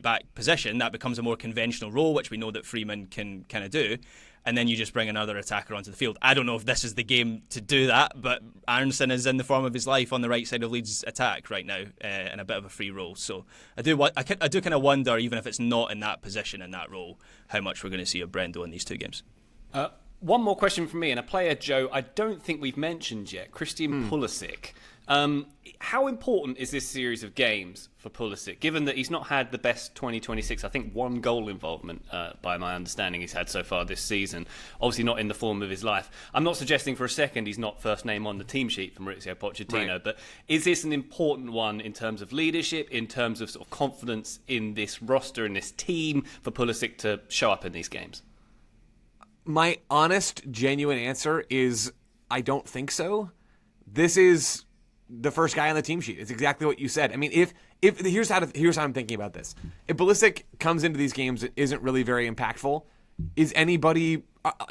back position. That becomes a more conventional role, which we know that Freeman can kind of do. And then you just bring another attacker onto the field. I don't know if this is the game to do that, but Aronson is in the form of his life on the right side of Leeds' attack right now, in a bit of a free role. So I do kind of wonder, even if it's not in that position, in that role, how much we're going to see of Brendo in these two games. One more question from me, and a player, Joe, I don't think we've mentioned yet, Christian Pulisic. How important is this series of games for Pulisic, given that he's not had the best 2026, I think one goal involvement, by my understanding, he's had so far this season. Obviously not in the form of his life. I'm not suggesting for a second he's not first name on the team sheet for Mauricio Pochettino, right. But is this an important one in terms of leadership, in terms of sort of confidence in this roster, in this team, for Pulisic to show up in these games? My honest, genuine answer is I don't think so. This is the first guy on the team sheet. It's exactly what you said. I mean, if here's how I'm thinking about this. If Pulisic comes into these games and isn't really very impactful, is anybody?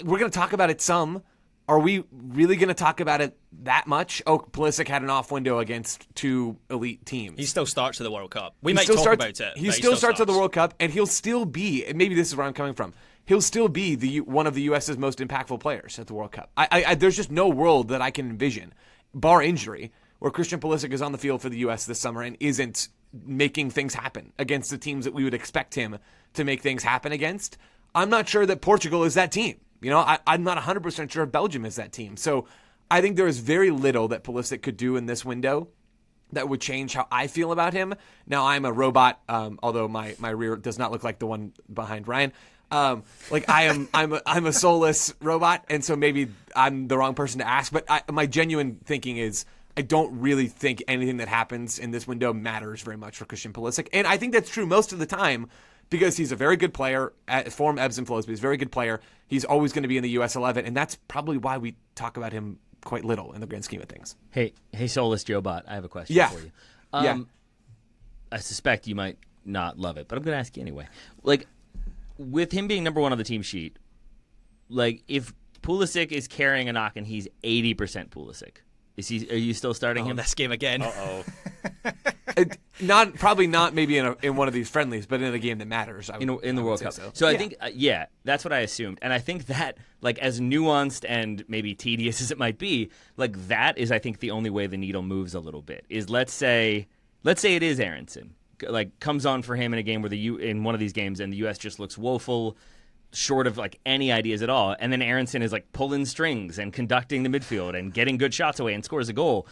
We're going to talk about it some. Are we really going to talk about it that much? Oh, Pulisic had an off window against two elite teams. He still starts at the World Cup. We might talk about it. He still starts at the World Cup, and he'll still be. And maybe this is where I'm coming from. He'll still be one of the U.S.'s most impactful players at the World Cup. There's just no world that I can envision, bar injury, where Christian Pulisic is on the field for the U.S. this summer and isn't making things happen against the teams that we would expect him to make things happen against. I'm not sure that Portugal is that team. You know, I'm not 100% sure if Belgium is that team. So I think there is very little that Pulisic could do in this window that would change how I feel about him. Now, I'm a robot, although my rear does not look like the one behind Ryan. I'm a soulless robot, and so maybe I'm the wrong person to ask. But my genuine thinking is I don't really think anything that happens in this window matters very much for Christian Pulisic. And I think that's true most of the time because he's a very good player. Form ebbs and flows, but he's a very good player. He's always going to be in the US 11, and that's probably why we talk about him quite little in the grand scheme of things. Hey, soulless Joe Bot, I have a question for you. I suspect you might not love it, but I'm going to ask you anyway. With him being number one on the team sheet, if Pulisic is carrying a knock and he's 80% Pulisic, are you still starting him? This game again. Uh-oh. Probably not maybe in one of these friendlies, but in a game that matters. In the World Cup. So I think, that's what I assumed. And I think that, as nuanced and maybe tedious as it might be, that is, I think, the only way the needle moves a little bit. Is let's say it is Aronson. Comes on for him in a game where in one of these games and the U.S. just looks woeful, short of any ideas at all, and then Aronson is pulling strings and conducting the midfield and getting good shots away and scores a goal.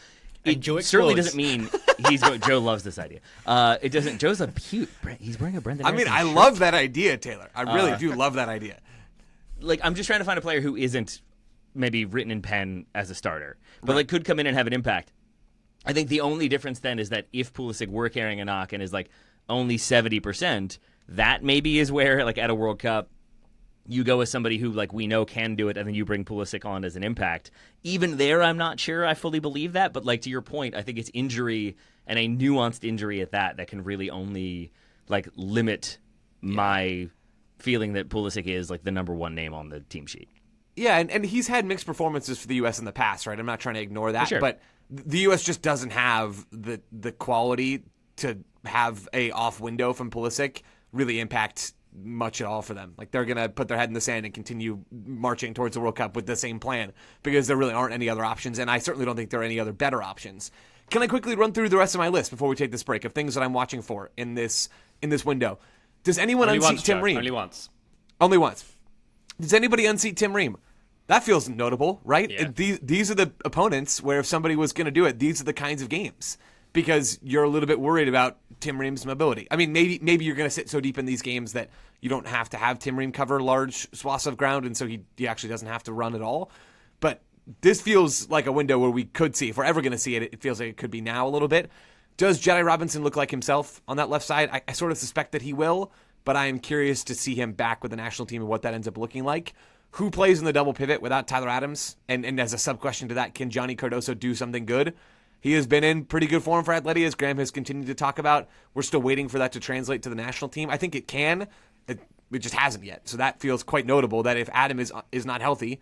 It certainly doesn't mean he's going. Joe loves this idea. It doesn't. Joe's a cute. He's wearing a Brendan. I mean, I shirt. love that idea, Taylor. I really do love that idea. I'm just trying to find a player who isn't maybe written in pen as a starter, but could come in and have an impact. I think the only difference then is that if Pulisic were carrying a knock and is only 70%, that maybe is where, like, at a World Cup, you go with somebody who, like, we know can do it, and then you bring Pulisic on as an impact. Even there, I'm not sure I fully believe that, but, like, to your point, I think it's injury, and a nuanced injury at that can really only, like, limit my feeling that Pulisic is, like, the number one name on the team sheet. Yeah, and he's had mixed performances for the U.S. in the past, right? I'm not trying to ignore that, sure. But the U.S. just doesn't have the quality to have a off window from Pulisic really impact much at all for them. Like, they're going to put their head in the sand and continue marching towards the World Cup with the same plan because there really aren't any other options, and I certainly don't think there are any other better options. Can I quickly run through the rest of my list before we take this break of things that I'm watching for in this window? Does anyone unseat Tim Ream? Only once. Only once. Does anybody unseat Tim Ream? That feels notable, right? Yeah. These are the opponents where if somebody was going to do it, these are the kinds of games because you're a little bit worried about Tim Ream's mobility. I mean, maybe you're going to sit so deep in these games that you don't have to have Tim Ream cover large swaths of ground, and so he actually doesn't have to run at all. But this feels like a window where we could see, if we're ever going to see it, it feels like it could be now a little bit. Does Jedi Robinson look like himself on that left side? I sort of suspect that he will, but I am curious to see him back with the national team and what that ends up looking like. Who plays in the double pivot without Tyler Adams? And as a sub-question to that, can Johnny Cardoso do something good? He has been in pretty good form for Atleti, as Graham has continued to talk about. We're still waiting for that to translate to the national team. I think it can. It just hasn't yet. So that feels quite notable that if Adam is not healthy,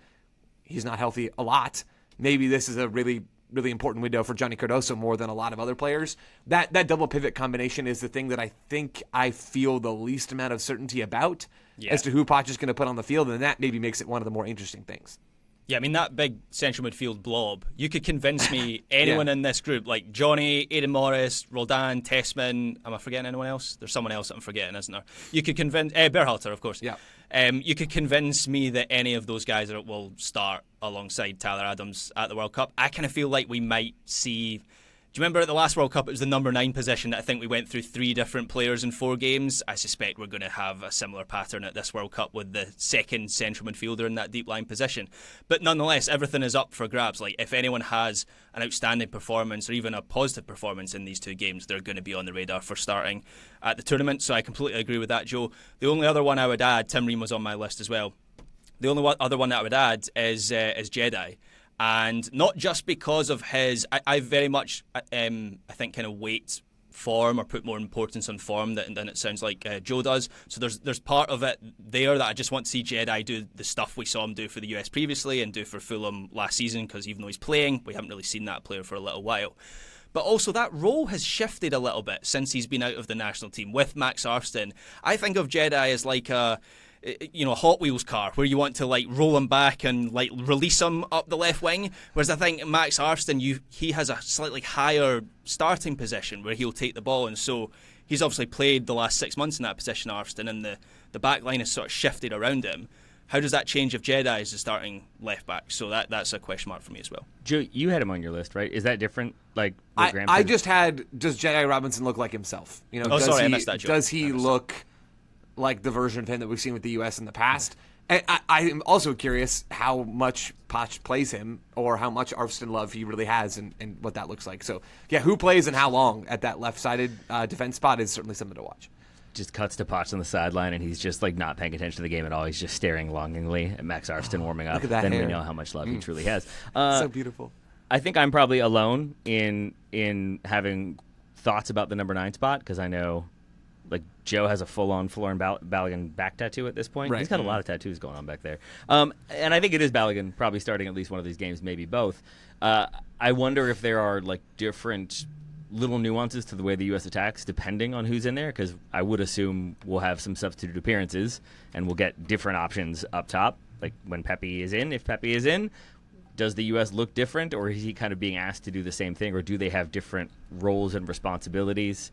he's not healthy a lot, maybe this is a really, really important window for Johnny Cardoso more than a lot of other players. That double pivot combination is the thing that I think I feel the least amount of certainty about as to who Poch is going to put on the field, and that maybe makes it one of the more interesting things. Yeah, I mean, that big central midfield blob, you could convince me anyone in this group, like Johnny, Aidan Morris, Roldan, Tessman, am I forgetting anyone else? There's someone else that I'm forgetting, isn't there? You could convince, Berhalter, of course. Yeah. You could convince me that any of those guys will start alongside Tyler Adams at the World Cup. I kind of feel like we might see... Do you remember at the last World Cup, it was the number 9 position that I think we went through 3 different players in 4 games? I suspect we're going to have a similar pattern at this World Cup with the second central midfielder in that deep line position. But nonetheless, everything is up for grabs. Like, if anyone has an outstanding performance or even a positive performance in these 2 games, they're going to be on the radar for starting at the tournament. So I completely agree with that, Joe. The only other one I would add, Tim Ream was on my list as well. The only other one that I would add is Jedi. And not just because of his, I very much, I think, kind of weight form or put more importance on form than it sounds like Joe does. So there's part of it there that I just want to see Jedi do the stuff we saw him do for the US previously and do for Fulham last season, because even though he's playing, we haven't really seen that player for a little while. But also that role has shifted a little bit since he's been out of the national team with Max Arston. I think of Jedi as like a Hot Wheels car where you want to like roll him back and like release him up the left wing. Whereas I think Max Arston, he has a slightly higher starting position where he'll take the ball, and so he's obviously played the last 6 months in that position, Arston, and the back line has sort of shifted around him. How does that change if Jedi is the starting left back? So that's a question mark for me as well. Joe, you had him on your list, right? Is that different? Like I just had, does Jedi Robinson look like himself? I missed that, Joe. Does he look like the version of him that we've seen with the U.S. in the past? And I am also curious how much Poch plays him, or how much Arston love he really has, and what that looks like. So, yeah, who plays and how long at that left-sided defense spot is certainly something to watch. Just cuts to Poch on the sideline, and he's just like not paying attention to the game at all. He's just staring longingly at Max Arston warming up. Look at that then hair. we know how much love he truly has. So beautiful. I think I'm probably alone in having thoughts about the number 9 spot, because I know like Joe has a full-on Florin Balogun back tattoo at this point. Right. He's got a lot of tattoos going on back there. And I think it is Balogun probably starting at least one of these games, maybe both. I wonder if there are like different little nuances to the way the U.S. attacks depending on who's in there, because I would assume we'll have some substitute appearances and we'll get different options up top. Like when Pepe is in, if Pepe is in, does the U.S. look different, or is he kind of being asked to do the same thing, or do they have different roles and responsibilities?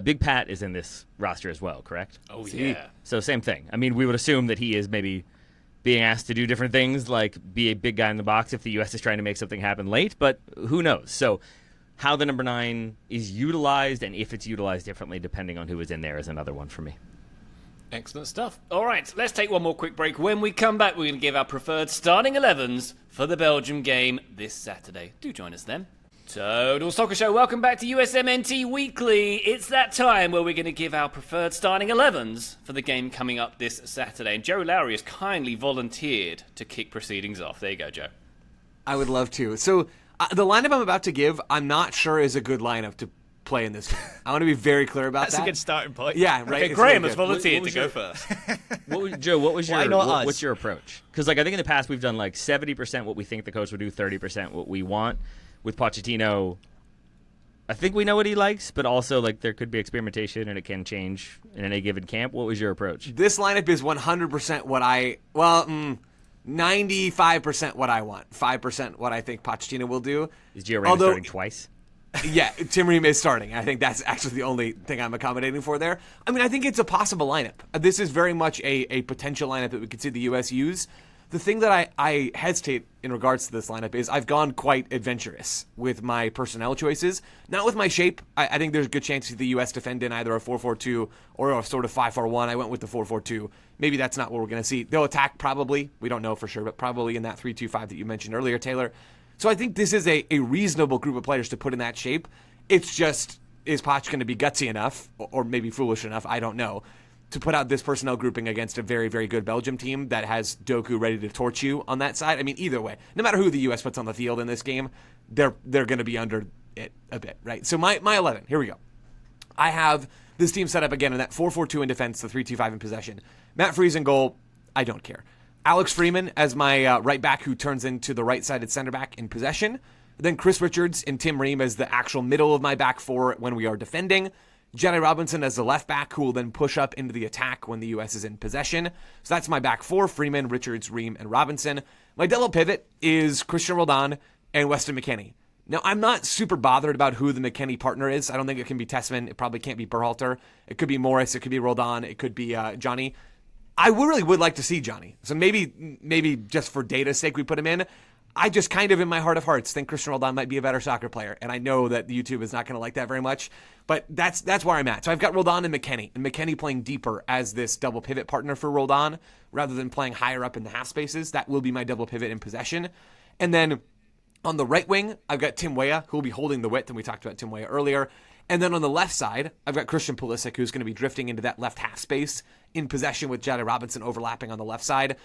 Big Pat is in this roster as well, correct? Oh, yeah. So same thing. I mean, we would assume that he is maybe being asked to do different things, like be a big guy in the box if the U.S. is trying to make something happen late, but who knows? So how the number 9 is utilized, and if it's utilized differently depending on who is in there, is another one for me. Excellent stuff. All right, let's take one more quick break. When we come back, we're going to give our preferred starting 11s for the Belgium game this Saturday. Do join us then. Total Soccer Show, welcome back to USMNT Weekly. It's that time where we're going to give our preferred starting 11s for the game coming up this Saturday. And Joe Lowery has kindly volunteered to kick proceedings off. There you go, Joe. I would love to. So the lineup I'm about to give, I'm not sure is a good lineup to play in this game. I want to be very clear about That's that. a good starting point. Yeah, right. Okay, It's Graham really has good. volunteered to go first. Joe, what was Why your not us? what's your approach? Because I think in the past we've done 70% what we think the coach would do, 30% what we want. With Pochettino, I think we know what he likes, but also there could be experimentation and it can change in any given camp. What was your approach? This lineup is 100% what 95% what I want, 5% what I think Pochettino will do. Is Gio Reyna starting twice? Yeah, Tim Ream is starting. I think that's actually the only thing I'm accommodating for there. I mean, I think it's a possible lineup. This is very much a potential lineup that we could see the U.S. use. The thing that I hesitate in regards to this lineup is I've gone quite adventurous with my personnel choices. Not with my shape. I think there's a good chance the U.S. defend in either a 4-4-2 or a sort of 5-4-1. I went with the 4-4-2. Maybe that's not what we're going to see. They'll attack probably. We don't know for sure, but probably in that 3-2-5 that you mentioned earlier, Taylor. So I think this is a reasonable group of players to put in that shape. It's just, is Poch going to be gutsy enough, or maybe foolish enough, I don't know, to put out this personnel grouping against a very, very good Belgium team that has Doku ready to torch you on that side? I mean, either way, no matter who the U.S. puts on the field in this game, they're going to be under it a bit, right? So my 11, here we go. I have this team set up again in that 4-4-2 in defense, the 3-2-5 in possession. Matt Freese in goal, I don't care. Alex Freeman as my right back who turns into the right-sided center back in possession. Then Chris Richards and Tim Ream as the actual middle of my back four when we are defending. Jetty Robinson as the left back who will then push up into the attack when the U.S. is in possession. So that's my back four, Freeman, Richards, Ream, and Robinson. My double pivot is Christian Roldan and Weston McKennie. Now, I'm not super bothered about who the McKennie partner is. I don't think it can be Tessman. It probably can't be Berhalter. It could be Morris. It could be Roldan. It could be Johnny. I really would like to see Johnny. So maybe just for data's sake we put him in. I just kind of, in my heart of hearts, think Christian Roldan might be a better soccer player. And I know that YouTube is not going to like that very much. But that's where I'm at. So I've got Roldan and McKennie playing deeper as this double pivot partner for Roldan rather than playing higher up in the half spaces. That will be my double pivot in possession. And then on the right wing, I've got Tim Weah, who will be holding the width, and we talked about Tim Weah earlier. And then on the left side, I've got Christian Pulisic, who's going to be drifting into that left half space in possession with Jetty Robinson overlapping on the left side.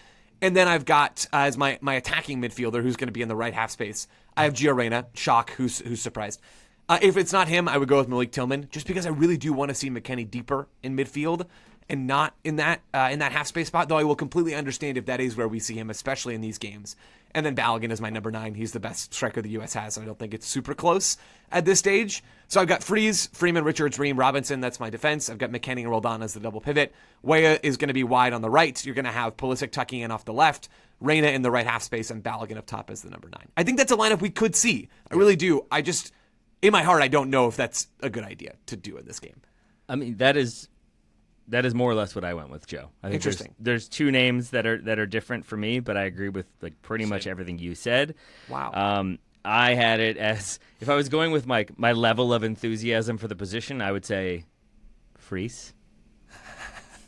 And then I've got, as my attacking midfielder, who's going to be in the right half space, I have Gio Reyna, shock, who's surprised. If it's not him, I would go with Malik Tillman, just because I really do want to see McKennie deeper in midfield and not in that half space spot, though I will completely understand if that is where we see him, especially in these games. And then Balogun is my number 9. He's the best striker the U.S. has, so I don't think it's super close at this stage. So I've got Freese, Freeman, Richards, Ream, Robinson. That's my defense. I've got McKennie and Roldan as the double pivot. Weah is going to be wide on the right. You're going to have Pulisic tucking in off the left, Reyna in the right half space, and Balogun up top as the number 9. I think that's a lineup we could see. I really do. I just, in my heart, I don't know if that's a good idea to do in this game. I mean, that is more or less what I went with, Joe. I think Interesting. There's two names that are different for me, but I agree with pretty much everything you said. Wow. I had it as, if I was going with my level of enthusiasm for the position, I would say Freese,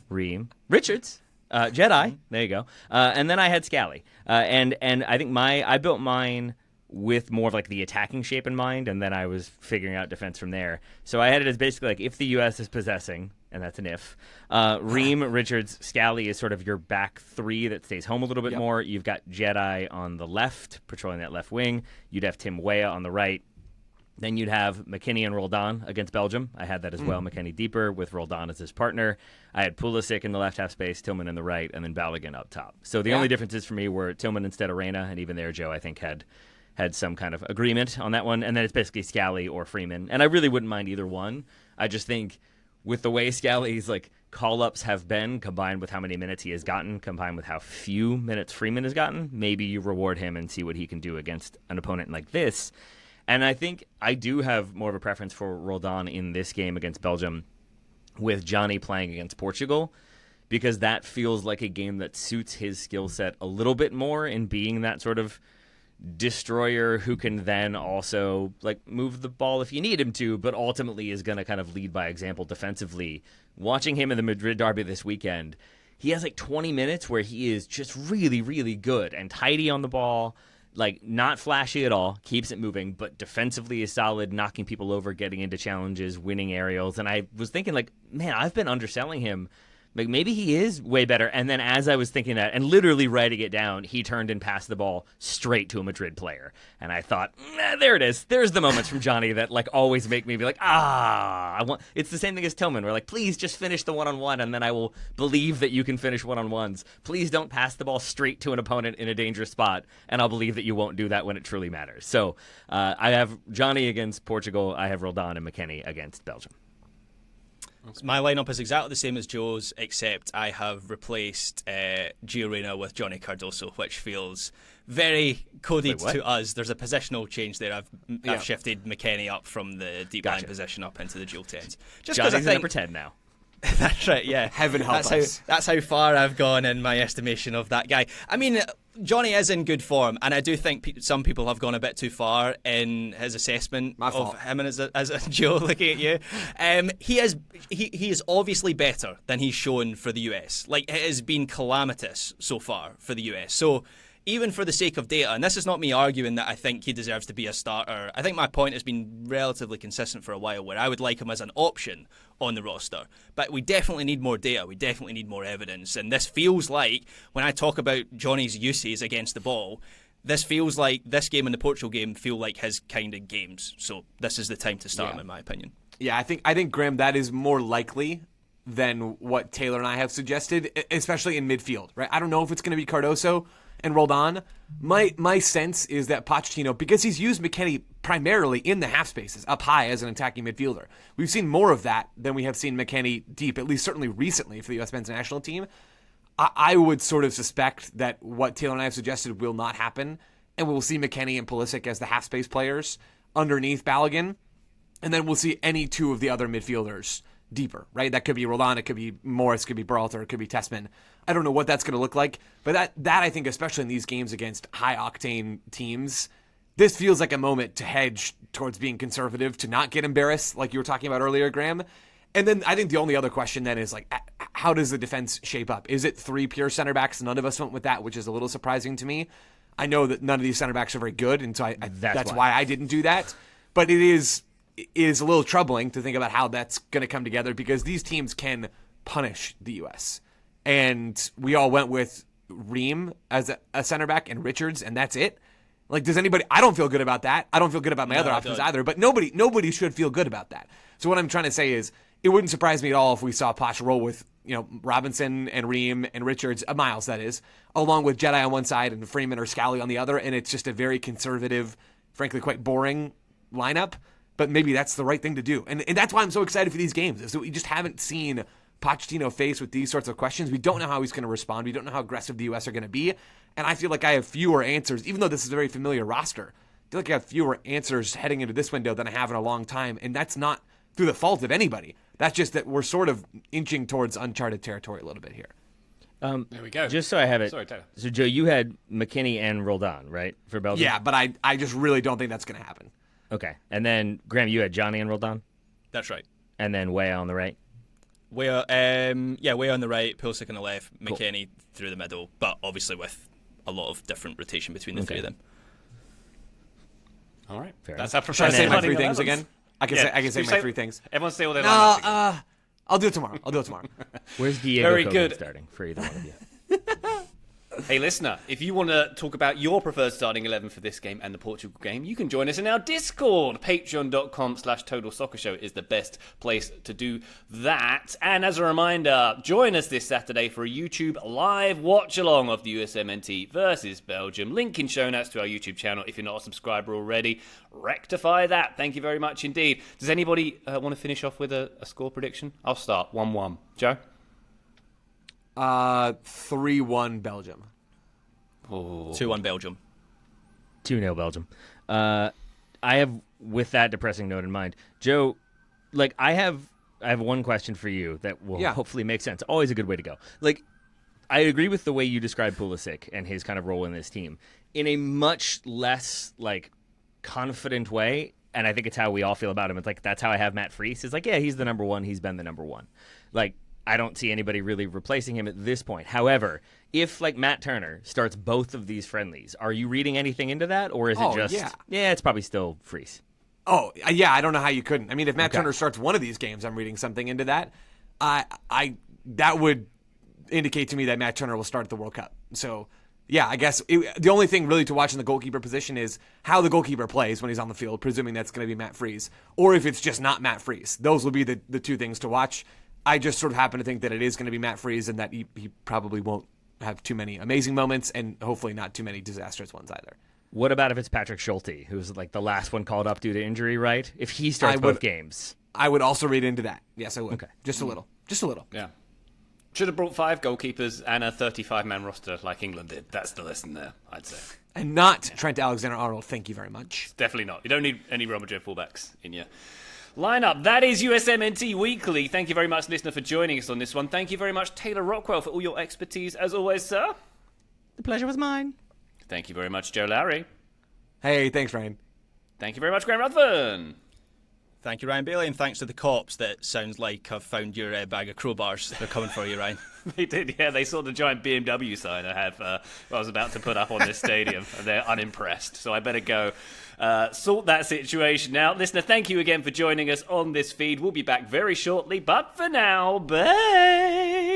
Ream, Richards, Jedi. There you go. And then I had Scally. And I think I built mine with more of the attacking shape in mind, and then I was figuring out defense from there. So I had it as basically if the U.S. is possessing, and that's an if, Ream, Richards, Scally is sort of your back three that stays home a little bit more. You've got Jedi on the left, patrolling that left wing. You'd have Tim Weah on the right. Then you'd have McKennie and Roldan against Belgium. I had that as well. McKennie deeper with Roldan as his partner. I had Pulisic in the left half space, Tillman in the right, and then Balogun up top. So the only differences for me were Tillman instead of Reyna, and even there, Joe, I think, had some kind of agreement on that one. And then it's basically Scally or Freeman. And I really wouldn't mind either one. I just think with the way Scally's call-ups have been, combined with how many minutes he has gotten, combined with how few minutes Freeman has gotten, maybe you reward him and see what he can do against an opponent like this. And I think I do have more of a preference for Roldan in this game against Belgium with Johnny playing against Portugal, because that feels like a game that suits his skill set a little bit more in being that sort of destroyer who can then also move the ball if you need him to, but ultimately is going to kind of lead by example defensively. Watching him in the Madrid derby this weekend, he has 20 minutes where he is just really, really good and tidy on the ball Like, not flashy at all, keeps it moving, but defensively is solid, knocking people over, getting into challenges, winning aerials. And I was thinking, like, man, I've been underselling him. Like, maybe he is way better. And then as I was thinking that, and literally writing it down, he turned and passed the ball straight to a Madrid player. And I thought, there it is. There's the moments from Johnny that, like, always make me be like, it's the same thing as Tillman. We're like, please just finish the one-on-one, and then I will believe that you can finish one-on-ones. Please don't pass the ball straight to an opponent in a dangerous spot, and I'll believe that you won't do that when it truly matters. So I have Johnny against Portugal. I have Roldan and McKennie against Belgium. My lineup is exactly the same as Joe's, except I have replaced Gio Reyna with Johnny Cardoso, which feels very coded to us. There's a positional change there. I've shifted McKennie up from the deep line position up into the dual tens. Just Johnny's I think, number 10 now. That's right, yeah. Heaven help us. That's how far I've gone in my estimation of that guy. I mean, Johnny is in good form, and I do think some people have gone a bit too far in his assessment of him and as a Joe. Looking at you, he is obviously better than he's shown for the US. Like, it has been calamitous so far for the US. So, even for the sake of data, and this is not me arguing that I think he deserves to be a starter, I think my point has been relatively consistent for a while, where I would like him as an option on the roster. But we definitely need more data. We definitely need more evidence. And this feels like, when I talk about Johnny's uses against the ball, this feels like this game and the Portugal game feel like his kind of games. So this is the time to start him, in my opinion. Yeah, I think, Graham, that is more likely than what Taylor and I have suggested, especially in midfield, right? I don't know if it's going to be Cardoso and Roldan. My sense is that Pochettino, because he's used McKennie primarily in the half spaces, up high as an attacking midfielder. We've seen more of that than we have seen McKennie deep, at least certainly recently for the U.S. men's national team. I would sort of suspect that what Taylor and I have suggested will not happen, and we'll see McKennie and Pulisic as the half space players underneath Balogun, and then we'll see any two of the other midfielders deeper, right? That could be Roldan, it could be Morris, it could be Berhalter, it could be Tessman. I don't know what that's going to look like, but that I think, especially in these games against high-octane teams, this feels like a moment to hedge towards being conservative, to not get embarrassed, like you were talking about earlier, Graham. And then I think the only other question then is, like, how does the defense shape up? Is it three pure center backs? None of us went with that, which is a little surprising to me. I know that none of these center backs are very good, and so that's why I didn't do that. But it is a little troubling to think about how that's going to come together, because these teams can punish the U.S. And we all went with Ream as a center back and Richards, and that's it. Like, does anybody? I don't feel good about that. I don't feel good about my other options either, but nobody should feel good about that. So what I'm trying to say is, it wouldn't surprise me at all if we saw Poch roll with, Robinson and Ream and Richards, Miles, that is, along with Jedi on one side and Freeman or Scally on the other, and it's just a very conservative, frankly quite boring lineup. But maybe that's the right thing to do. And that's why I'm so excited for these games, is that we just haven't seen Pochettino faced with these sorts of questions. We don't know how he's going to respond. We don't know how aggressive the U.S. are going to be. And I feel like I have fewer answers, even though this is a very familiar roster. I feel like I have fewer answers heading into this window than I have in a long time. And that's not through the fault of anybody. That's just that we're sort of inching towards uncharted territory a little bit here. There we go. Just so I have it. Sorry, Taylor. So, Joe, you had McKennie and Roldan, right, for Belgium? Yeah, but I just really don't think that's going to happen. Okay. And then, Graham, you had Johnny and Roldan? That's right. And then Weah on the right? Weah on the right, Pulisic on the left, McKennie through the middle, but obviously with a lot of different rotation between the three of them. All right. Fair That's enough. our Should I say my three things 11s. again? I can say my three things. Everyone say all their lineups again. I'll do it tomorrow. Where's Diego Very Kogan good. starting for either one of you? Hey, listener, if you want to talk about your preferred starting 11 for this game and the Portugal game, you can join us in our Discord. Patreon.com/Total Soccer Show is the best place to do that. And as a reminder, join us this Saturday for a YouTube live watch-along of the USMNT versus Belgium. Link in show notes to our YouTube channel if you're not a subscriber already. Rectify that. Thank you very much indeed. Does anybody want to finish off with a score prediction? I'll start. 1-1. Joe? 3-1 Belgium. 2-1 Belgium. 2-0 Belgium. I have, with that depressing note in mind, Joe, like, I have one question for you that will hopefully make sense. Always a good way to go. Like, I agree with the way you describe Pulisic and his kind of role in this team in a much less, like, confident way, and I think it's how we all feel about him. It's like, that's how I have Matt Freese. It's like, yeah, he's the number one. He's been the number one. Like, I don't see anybody really replacing him at this point. However, if like Matt Turner starts both of these friendlies, are you reading anything into that, or is it just it's probably still Freeze? Oh, yeah, I don't know how you couldn't. I mean, if Matt Turner starts one of these games, I'm reading something into that. That would indicate to me that Matt Turner will start the World Cup. So, yeah, I guess the only thing really to watch in the goalkeeper position is how the goalkeeper plays when he's on the field, presuming that's going to be Matt Freeze, or if it's just not Matt Freeze. Those will be the two things to watch. I just sort of happen to think that it is going to be Matt Freeze and that he probably won't have too many amazing moments and hopefully not too many disastrous ones either. What about if it's Patrick Schulte, who's like the last one called up due to injury, right? If he starts both games. I would also read into that. Yes, I would. Okay. Just a little. Just a little. Yeah. Should have brought 5 goalkeepers and a 35-man roster like England did. That's the lesson there, I'd say. And not Trent Alexander-Arnold. Thank you very much. Definitely not. You don't need any Real Madrid fullbacks in your lineup. That is USMNT Weekly. Thank you very much, listener, for joining us on this one. Thank you very much, Taylor Rockwell, for all your expertise, as always, sir. The pleasure was mine. Thank you very much, Joe Lowry. Hey, thanks, Ryan. Thank you very much, Graham Ruthven. Thank you, Ryan Bailey, and thanks to the cops that sounds like I've found your bag of crowbars. They're coming for you, Ryan. They did, yeah. They saw the giant BMW sign I was about to put up on this stadium, and they're unimpressed. So I better go sort that situation out. Listener, thank you again for joining us on this feed. We'll be back very shortly, but for now, bye!